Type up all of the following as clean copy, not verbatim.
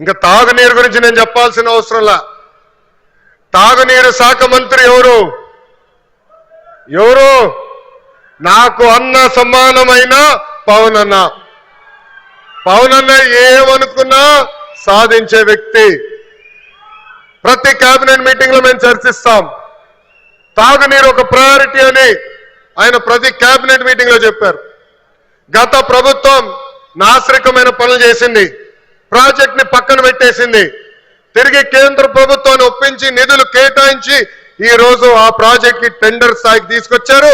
ఇంకా తాగునీరు గురించి నేను చెప్పాల్సిన అవసరంలా. తాగునీరు శాఖ మంత్రి ఎవరు? నాకు అన్న సమానమైన పవన్ అన్న. పవన్ అన్న ఏమనుకున్నా సాధించే వ్యక్తి. ప్రతి కేబినెట్ మీటింగ్ లో మేము చర్చిస్తాం. తాగునీరు ఒక ప్రయారిటీ అని ఆయన ప్రతి కేబినెట్ మీటింగ్ లో చెప్పారు. గత ప్రభుత్వం నాశరకమైన పనులు చేసింది, ప్రాజెక్ట్ ని పక్కన పెట్టేసింది. తిరిగి కేంద్ర ప్రభుత్వాన్ని ఒప్పించి నిధులు కేటాయించి ఈ రోజు ఆ ప్రాజెక్ట్ కి టెండర్ స్థాయికి తీసుకొచ్చారు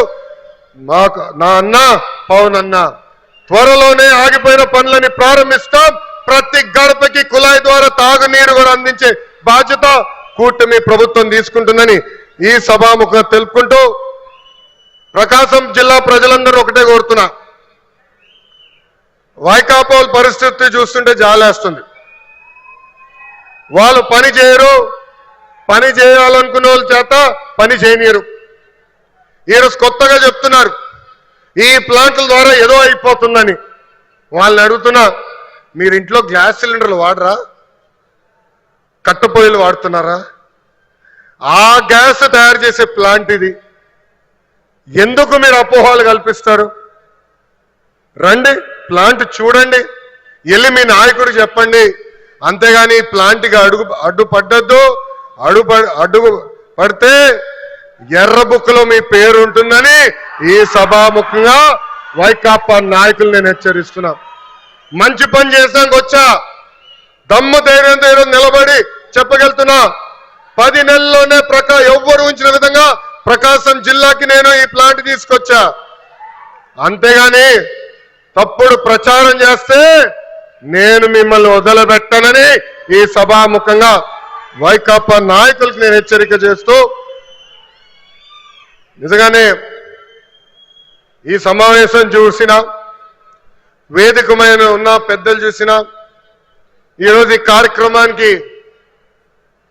నా అన్న పవన్ అన్న. త్వరలోనే ఆగిపోయిన పనులని ప్రారంభిస్తాం. ప్రతి గడపకి కుళాయి ద్వారా తాగునీరు కూడా అందించే బాధ్యత కూటమి ప్రభుత్వం తీసుకుంటుందని ఈ సభాముఖంగా తెలుపుకుంటూ ప్రకాశం జిల్లా ప్రజలందరూ ఒకటే కోరుతున్నా. వైకాపోల్ పరిస్థితి చూస్తుంటే జాలేస్తుంది. వాళ్ళు పని చేయరు, పని చేయాలనుకునే వాళ్ళ చేత పని చేయనీయరు. ఈరోజు కొత్తగా చెప్తున్నారు ఈ ప్లాంట్ల ద్వారా ఏదో అయిపోతుందని. వాళ్ళని అడుగుతున్నా, మీరు ఇంట్లో గ్యాస్ సిలిండర్లు వాడరా? కట్టెపొయ్యలు వాడుతున్నారా? ఆ గ్యాస్ తయారు చేసే ప్లాంట్ ఇది. ఎందుకు మీరు అపోహలు కల్పిస్తారు? రండి, ప్లాంట్ చూడండి, వెళ్ళి మీ నాయకుడు చెప్పండి. అంతేగాని ప్లాంట్కి అడ్డు పడితే ఎర్ర బుక్కులో మీ పేరు ఉంటుందని ఈ సభాముఖంగా వైకాపా నాయకులు నేను హెచ్చరిస్తున్నా. మంచి పని చేసాక వచ్చా, దమ్ము ధైర్యంతో ఈరోజు నిలబడి చెప్పగలుగుతున్నా. 10 నెలల్లోనే ఎవ్వరు ఉంచిన విధంగా ప్రకాశం జిల్లాకి నేను ఈ ప్లాంట్ తీసుకొచ్చా. అంతేగాని తప్పుడు ప్రచారం చేస్తే నేను మిమ్మల్ని వదలబెట్టనని ఈ సభాముఖంగా వైకాపా నాయకులకు నేను హెచ్చరిక చేస్తూ, నిజంగానే ఈ సమావేశం చూసిన వేదికమైన ఉన్న పెద్దలు చూసిన ఈరోజు ఈ కార్యక్రమానికి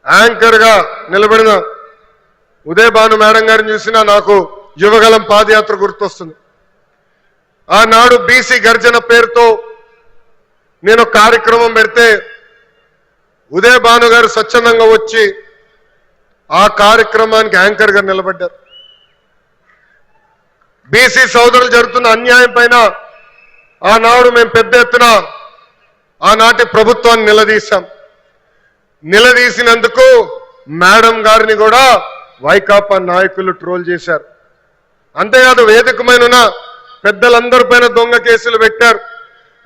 యాంకర్ గా నిలబడిన ఉదయ్ భాను మేడం గారిని చూసినా నాకు యువగలం పాదయాత్ర గుర్తొస్తుంది. ఆనాడు బీసీ గర్జన పేరుతో నేను కార్యక్రమం పెడితే ఉదయ్ భాను గారు స్వచ్ఛందంగా వచ్చి ఆ కార్యక్రమానికి యాంకర్ గా నిలబడ్డారు. బీసీ సోదరులు జరుగుతున్న అన్యాయం పైన ఆనాడు మేము పెద్ద ఎత్తున ఆనాటి ప్రభుత్వాన్ని నిలదీశాం. నిలదీసినందుకు మేడం గారిని కూడా వైకాపా నాయకులు ట్రోల్ చేశారు. అంతేకాదు వేదికమైన పెద్దలందరి పైన దొంగ కేసులు పెట్టారు.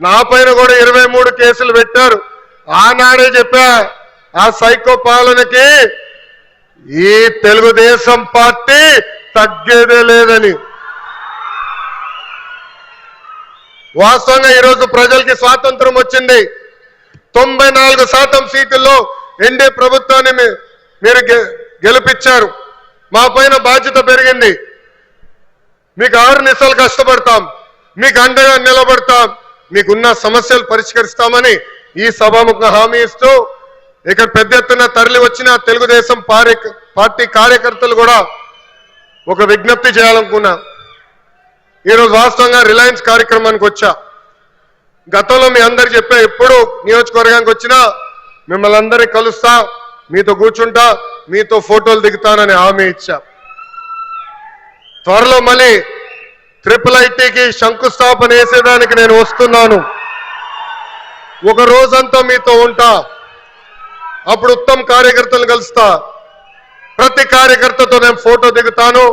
నా పైన కూడా 23 కేసులు పెట్టారు. ఆనాడే చెప్పా, ఆ సైకో పాలనకి ఈ తెలుగుదేశం పార్టీ తగ్గేదే లేదని. వాస్తవంగా ఈరోజు ప్రజలకి స్వాతంత్రం వచ్చింది. 94% సీట్లలో ఎన్డీఏ ప్రభుత్వాన్ని మీరు గెలిపించారు. మా పైన బాధ్యత పెరిగింది. మీకు 6 నిమిషాలు కష్టపడతాం, మీకు అండగా నిలబడతాం, మీకున్న సమస్యలు పరిష్కరిస్తామని ఈ సభాముఖ హామీ ఇస్తూ ఇక్కడ పెద్ద ఎత్తున తరలి వచ్చిన తెలుగుదేశం పార్టీ కార్యకర్తలు కూడా ఒక విజ్ఞప్తి చేయాలనుకున్నా. ఈరోజు వాస్తవంగా రిలయన్స్ కార్యక్రమానికి వచ్చా. గతంలో మీ అందరికి చెప్పా, ఎప్పుడు నియోజకవర్గానికి వచ్చినా మిమ్మల్ని అందరినీ కలుస్తా, మీతో కూర్చుంటా, మీతో ఫోటోలు దిగుతానని హామీ ఇచ్చా. త్వరలో మళ్ళీ IIITకి శంకుస్థాపన వేసేదానికి నేను వస్తున్నాను. ఒక రోజంతా మీతో ఉంటా, అప్పుడు ఉత్తమ కార్యకర్తలు కలుస్తా. ప్రతి కార్యకర్తతో నేను ఫోటో దిగుతాను.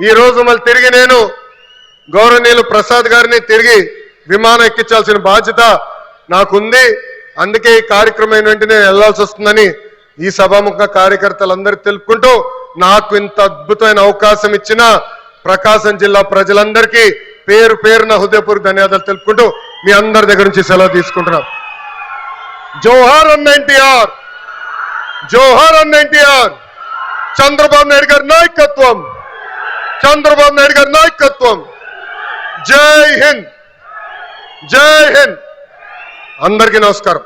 ఈ రోజు మళ్ళీ తిరిగి నేను గౌరవనీయులు ప్రసాద్ గారిని తిరిగి విమానం ఎక్కించాల్సిన బాధ్యత నాకుంది. అందుకే ఈ కార్యక్రమం వెంటనే వెళ్లాల్సి వస్తుందని ఈ సభాముఖ కార్యకర్తలందరూ తెలుపుకుంటూ, నాకు ఇంత అద్భుతమైన అవకాశం ఇచ్చిన ప్రకాశం జిల్లా ప్రజలందరికీ పేరు పేరున హృదయపూర్వక ధన్యవాదాలు తెలుపుకుంటూ మీ అందరి దగ్గర నుంచి సెలవు తీసుకుంటున్నాం. జోహార్ అన్న ఎన్టీఆర్, జోహార్ అన్న ఎన్టీఆర్. చంద్రబాబు నాయుడు గారి నాయకత్వం, చంద్రబాబు నాయుడు గారి నాయకత్వం. జై హింద్, జై హింద్. అందరికీ నమస్కారం.